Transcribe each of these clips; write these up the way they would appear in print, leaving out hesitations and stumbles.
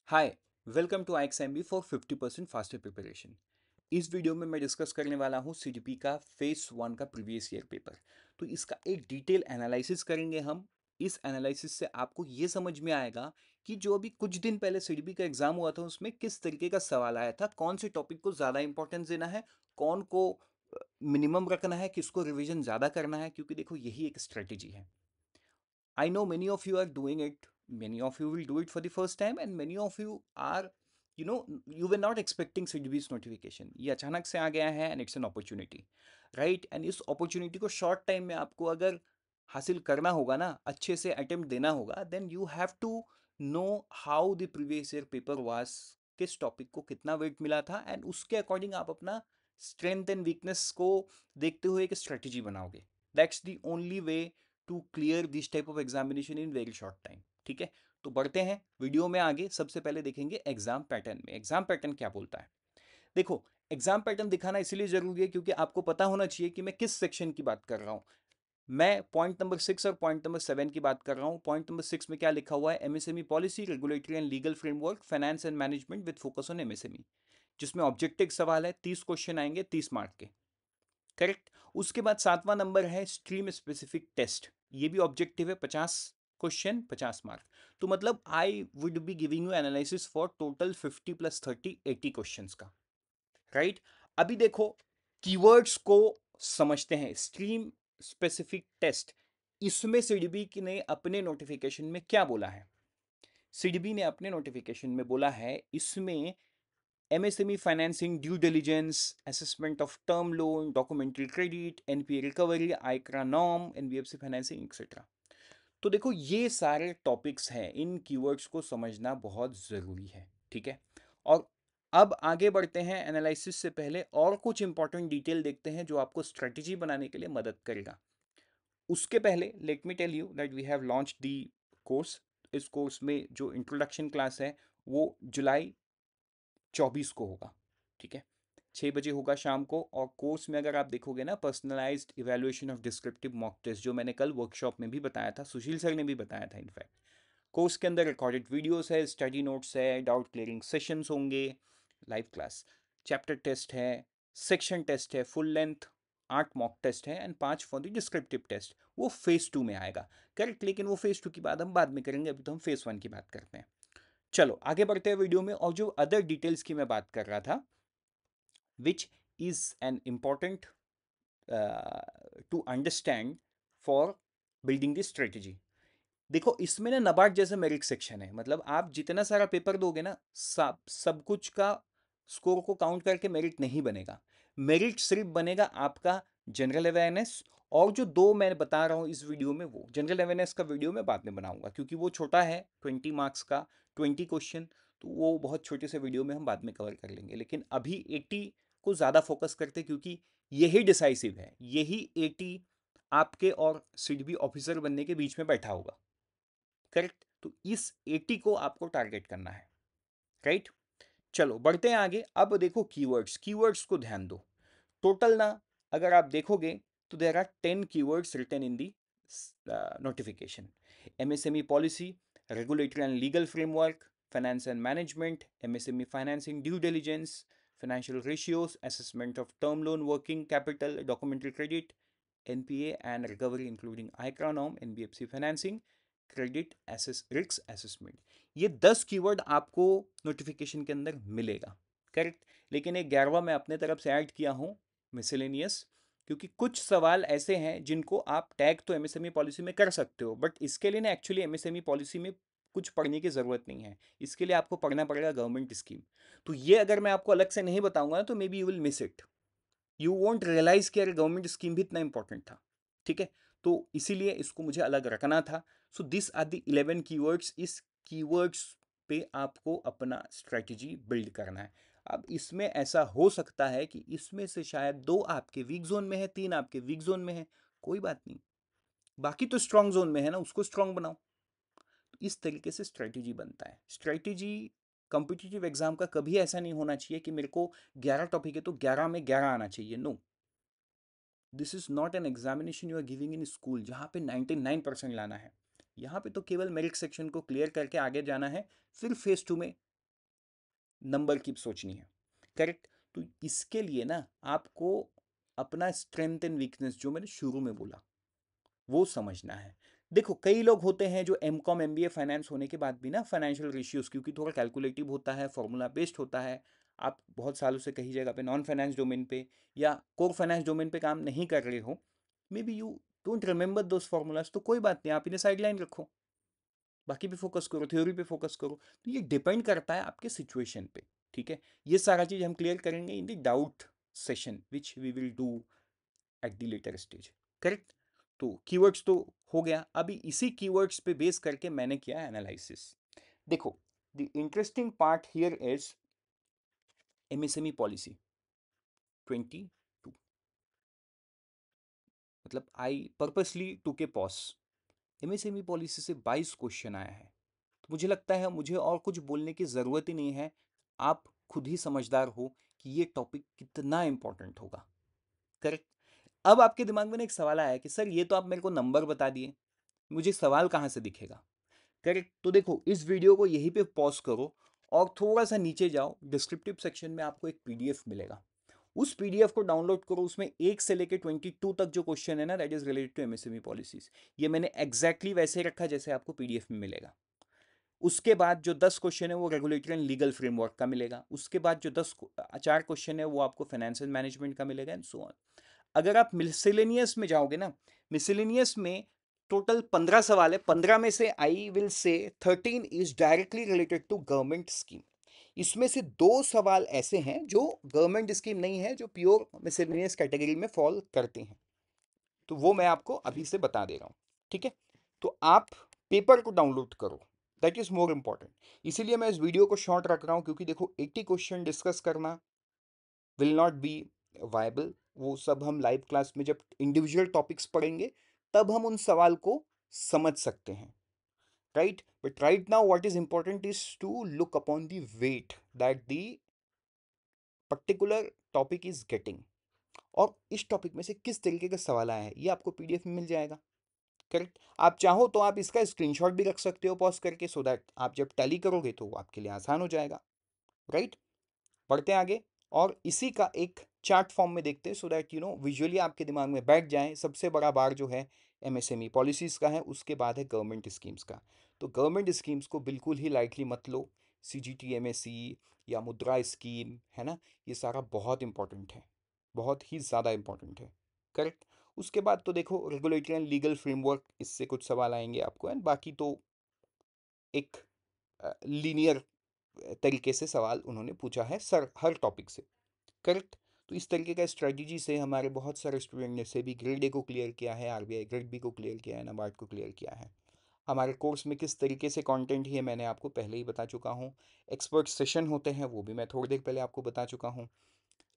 Hi, welcome to IXMB for 50% faster preparation. इस वीडियो में मैं डिस्कस करने वाला हूँ सीडीपी का फेज 1 का प्रीवियस ईयर पेपर। तो इसका एक डिटेल एनालिसिस करेंगे हम। इस एनालिसिस से आपको ये समझ में आएगा कि जो अभी कुछ दिन पहले सीडीपी का एग्जाम हुआ था उसमें किस तरीके का सवाल आया था, कौन से टॉपिक को ज़्यादा इंपॉर्टेंस देना है, कौन को मिनिमम रखना है, किसको रिवीजन ज़्यादा करना है, क्योंकि देखो यही एक स्ट्रेटेजी है। I know many of you are doing it. Many of you will do it for the first time, and many of you are, you were not expecting CDB's notification. ये अचानक से आ गया है, and it's an opportunity, right? And इस opportunity को short time में आपको अगर हासिल करना होगा ना, अच्छे से attempt देना होगा, then you have to know how the previous year paper was, किस टॉपिक को कितना वेट मिला था, एंड उसके अकॉर्डिंग आप अपना स्ट्रेंथ एंड वीकनेस को देखते हुए एक स्ट्रेटेजी बनाओगे. That's the only way to clear this type of examination in very short time. ठीक है, तो बढ़ते हैं वीडियो में आगे. सबसे पहले देखेंगे एग्जाम पैटर्न में. एग्जाम पैटर्न क्या बोलता है. देखो, एग्जाम पैटर्न दिखाना इसलिए जरूरी है क्योंकि आपको पता होना चाहिए कि मैं किस सेक्शन की बात कर रहा हूं. मैं पॉइंट नंबर 6 और पॉइंट नंबर 7 की बात कर रहा हूं. पॉइंट नंबर 6 में क्या लिखा हुआ है, MSME policy, regulatory and legal framework, finance and management with focus on MSME, जिसमें ऑब्जेक्टिव सवाल है. 30 क्वेश्चन आएंगे, 30 मार्क के. करेक्ट. उसके बाद 7वां नंबर है स्ट्रीम स्पेसिफिक टेस्ट. ये भी ऑब्जेक्टिव है, 50 क्वेश्चन, 50 मार्क. तो मतलब I would be giving you analysis for total 50 plus 30 80 questions का. राइट. अभी देखो, कीवर्ड्स को समझते हैं. स्ट्रीम स्पेसिफिक टेस्ट, इसमें सीडीबी ने अपने नोटिफिकेशन में क्या बोला है. सीडीबी ने अपने नोटिफिकेशन में बोला है इसमें MSME financing, due diligence, assessment of term loan, documentary credit, NPA recovery, ICRA norm, NBFC financing etcetera. तो देखो ये सारे टॉपिक्स हैं, इन कीवर्ड्स को समझना बहुत ज़रूरी है. ठीक है. और अब आगे बढ़ते हैं. एनालिसिस से पहले और कुछ इंपॉर्टेंट डिटेल देखते हैं जो आपको स्ट्रेटजी बनाने के लिए मदद करेगा. उसके पहले let me tell you that we have launch the course. इस कोर्स में जो इंट्रोडक्शन क्लास है वो जुलाई 24 को होगा. ठीक है, 6 बजे होगा शाम को. और कोर्स में अगर आप देखोगे ना, personalised evaluation of descriptive mock test, जो मैंने कल वर्कशॉप में भी बताया था, सुशील सर ने भी बताया था इनफैक्ट. कोर्स के अंदर रिकॉर्डेड वीडियोस है, स्टडी नोट्स है, डाउट क्लियरिंग सेशंस होंगे, लाइव क्लास, चैप्टर टेस्ट है, सेक्शन टेस्ट है फुल लेंथ, 8 मॉक टेस्ट है, and 5 for the descriptive test. वो फेज 2 में आएगा. करेक्ट. लेकिन वो फेज 2 की बात हम बाद में करेंगे, अभी तो हम फेज 1 की बात करते हैं. चलो आगे बढ़ते हैं वीडियो में. और जो अदर डिटेल्स की मैं बात कर रहा था, which is an important to understand for building this strategy. देखो, इसमें ना नबार्ड जैसे मेरिट सेक्शन है. मतलब आप जितना सारा पेपर दोगे ना, सब कुछ का स्कोर को काउंट करके मेरिट नहीं बनेगा. मेरिट सिर्फ बनेगा आपका जनरल अवेयरनेस. और जो दो मैं बता रहा हूँ इस वीडियो में, वो जनरल अवेयरनेस का वीडियो मैं बाद में बनाऊंगा क्योंकि वो छोटा है, 20 मार्क्स का, 20 क्वेश्चन. तो वो बहुत छोटे से वीडियो में हम बाद में कवर कर लेंगे. लेकिन अभी 80 को ज़्यादा फोकस करते क्योंकि यही डिसाइसिव है. यही 80 आपके और सीडबी ऑफिसर बनने के बीच में बैठा होगा. करेक्ट. तो इस 80 को आपको टारगेट करना है. राइट. चलो बढ़ते हैं आगे. अब देखो कीवर्ड्स. कीवर्ड्स को ध्यान दो. टोटल ना, अगर आप देखोगे तो there are 10 keywords written in the notification. MSME policy, regulatory and legal framework, finance and management, MSME financing due diligence, financial ratios, assessment of term loan, working capital, documentary credit, NPA and recovery including ICRA norm, NBFC financing, credit assess risk assessment. ये 10 keyword आपको notification के अंदर मिलेगा. Correct. लेकिन एक 11वां मैं अपने तरफ से ऐड किया हूं, मिसलेनियस, क्योंकि कुछ सवाल ऐसे हैं जिनको आप टैग तो एमएसएमई पॉलिसी में कर सकते हो, बट इसके लिए ना एक्चुअली एमएसएमई पॉलिसी में कुछ पढ़ने की ज़रूरत नहीं है. इसके लिए आपको पढ़ना पड़ेगा गवर्नमेंट स्कीम. तो ये अगर मैं आपको अलग से नहीं बताऊंगा तो maybe you will miss it. You won't realise कि अरे गवर्नमेंट स्कीम भी इतना इंपॉर्टेंट था. ठीक है. तो इसीलिए इसको मुझे अलग रखना था. So this are the 11 keywords. इस कीवर्ड्स पे आपको अपना स्ट्रेटजी बिल्ड करना है. अब इसमें ऐसा हो सकता है कि इसमें से शायद 2 आपके वीक जोन में है, 3 आपके वीक जोन में है. कोई बात नहीं, बाकी तो स्ट्रांग जोन में है ना, उसको स्ट्रांग बनाओ. इस तरीके से स्ट्रेटजी बनता है. स्ट्रेटजी कॉम्पिटिटिव एग्जाम का कभी ऐसा नहीं होना चाहिए कि मेरे को 11 टॉपिक है तो 11 में 11 आना चाहिए. No, this is not an examination you are giving in school जहाँ पे 99% लाना है. यहाँ पे तो केवल मेरिट सेक्शन को क्लियर करके आगे जाना है. फिर फेज 2 में नंबर की सोचनी है, करेक्ट। तो इसके लिए ना आपको अपना स्ट्रेंथ एंड वीकनेस जो मैंने शुरू में बोला वो समझना है। देखो कई लोग होते हैं जो एम कॉम एम बी ए फाइनेंस होने के बाद भी ना फाइनेंशियल रेशियोज, क्योंकि थोड़ा कैलकुलेटिव होता है, फॉर्मूला बेस्ड होता है, आप बहुत सालों से कहीं जगह पे नॉन फाइनेंस डोमेन पे या कोर फाइनेंस डोमेन पे काम नहीं कर रहे हो, may be you don't remember those formulas, तो कोई बात नहीं, आप इन्हें साइडलाइन रखो, बाकी पे फोकस करो, थ्योरी पे फोकस करो। तो ये डिपेंड करता है आपके सिचुएशन पे, ठीक है। ये सारा चीज हम क्लियर करेंगे in the doubt session which we will do at the later stage, correct. तो कीवर्ड्स तो हो गया, अभी इसी कीवर्ड्स पे बेस करके मैंने किया एनालिसिस। देखो the interesting part here is MSME policy 22, मतलब I purposely took a pause. MSME policy से 22 क्वेश्चन आया है, तो मुझे लगता है मुझे और कुछ बोलने की ज़रूरत ही नहीं है, आप खुद ही समझदार हो कि ये टॉपिक कितना इंपॉर्टेंट होगा, करेक्ट। अब आपके दिमाग में ना एक सवाल आया कि सर ये तो आप मेरे को नंबर बता दिए, मुझे सवाल कहाँ से दिखेगा, करेक्ट। तो देखो इस वीडियो को यहीं पे पॉज करो और थोड़ा सा नीचे जाओ, डिस्क्रिप्टिव सेक्शन में आपको एक पीडीएफ मिलेगा, उस पीडीएफ को डाउनलोड करो, उसमें 1 से लेकर 22 तक जो क्वेश्चन है ना that is related to MSME policies, ये मैंने एग्जैक्टली वैसे रखा जैसे आपको पीडीएफ में मिलेगा। उसके बाद जो 10 क्वेश्चन है वो रेगुलेटरी एंड लीगल फ्रेमवर्क का मिलेगा, उसके बाद जो 4 क्वेश्चन है वो आपको फाइनेंशियल मैनेजमेंट का मिलेगा एंड सो ऑन। अगर आप मिसलेनियस में जाओगे ना, मिसलेनियस में टोटल 15 सवाल है, 15 में से आई will say 13 is directly related to government scheme. इसमें से 2 सवाल ऐसे हैं जो गवर्नमेंट स्कीम नहीं है, जो प्योर मिसलेनियस कैटेगरी में फॉल करते हैं, तो वो मैं आपको अभी से बता दे रहा हूं, ठीक है। तो आप पेपर को डाउनलोड करो, दैट इज मोर इंपॉर्टेंट। इसीलिए मैं इस वीडियो को शॉर्ट रख रहा हूं, क्योंकि देखो 80 क्वेश्चन डिस्कस करना विल नॉट बी वायबल। वो सब हम लाइव क्लास में जब इंडिविजुअल टॉपिक्स पढ़ेंगे तब हम उन सवाल को समझ सकते हैं, right. But right now what is important is to look upon the weight that the particular topic is getting, और इस टॉपिक में से किस तरीके का सवाल आया है ये आपको पीडीएफ में मिल जाएगा, करेक्ट। आप चाहो तो आप इसका स्क्रीनशॉट भी रख सकते हो पॉज करके, सो दैट आप जब टैली करोगे तो वो आपके लिए आसान हो जाएगा, राइट। बढ़ते हैं आगे और इसी का एक चार्ट फॉर्म में देखते हैं, so that you know visually आपके दिमाग में बैठ जाए। सबसे बड़ा बार जो है एमएसएमई पॉलिसीज का है, उसके बाद है गवर्नमेंट स्कीम्स का। तो गवर्नमेंट स्कीम्स को बिल्कुल ही लाइटली मत लो, सीजीटीएमएसी या मुद्रा स्कीम है ना, ये सारा बहुत इंपॉर्टेंट है, बहुत ही ज़्यादा इंपॉर्टेंट है, करेक्ट। उसके बाद तो देखो रेगुलेटरी एंड लीगल फ्रेमवर्क, इससे कुछ सवाल आएंगे आपको, एंड बाकी तो एक लीनियर तरीके से सवाल उन्होंने पूछा है सर हर टॉपिक से, करेक्ट। तो इस तरीके का स्ट्रेटजी से हमारे बहुत सारे स्टूडेंट ने से भी ग्रेड ए को क्लियर किया है, आरबीआई ग्रेड बी को क्लियर किया है, नाबार्ड को क्लियर किया है। हमारे कोर्स में किस तरीके से कंटेंट है मैंने आपको पहले ही बता चुका हूँ, एक्सपर्ट सेशन होते हैं वो भी मैं थोड़ी देर पहले आपको बता चुका हूँ।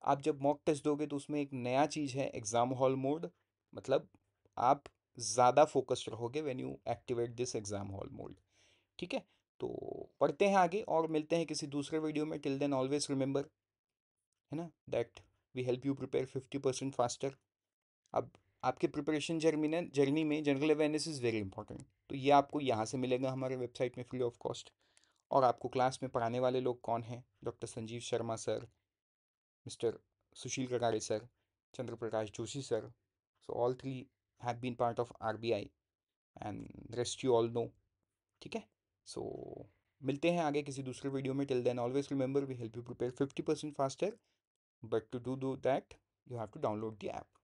आप जब मॉक टेस्ट दोगे तो उसमें एक नया चीज़ है एग्ज़ाम हॉल मोड, मतलब आप ज़्यादा फोकस्ड रहोगे when you activate this exam hall mode, ठीक है। तो पढ़ते हैं आगे और मिलते हैं किसी दूसरे वीडियो में। टिल देन ऑलवेज रिमेंबर, है ना, that we help you prepare 50% faster. अब आपके प्रिपरेशन जर्नी में general awareness is very important, तो ये आपको यहाँ से मिलेगा हमारे वेबसाइट में फ्री ऑफ कॉस्ट। और आपको क्लास में पढ़ाने वाले लोग कौन हैं, doctor Sanjeev Sharma sir, mister Sushil Kagade sir, Chandra Prakash Joshi sir. So all three have been part of RBI and rest you all know, ठीक है। सो मिलते हैं आगे किसी दूसरे वीडियो में। Till then always remember we help you prepare 50% faster, but to do that you have to download the app.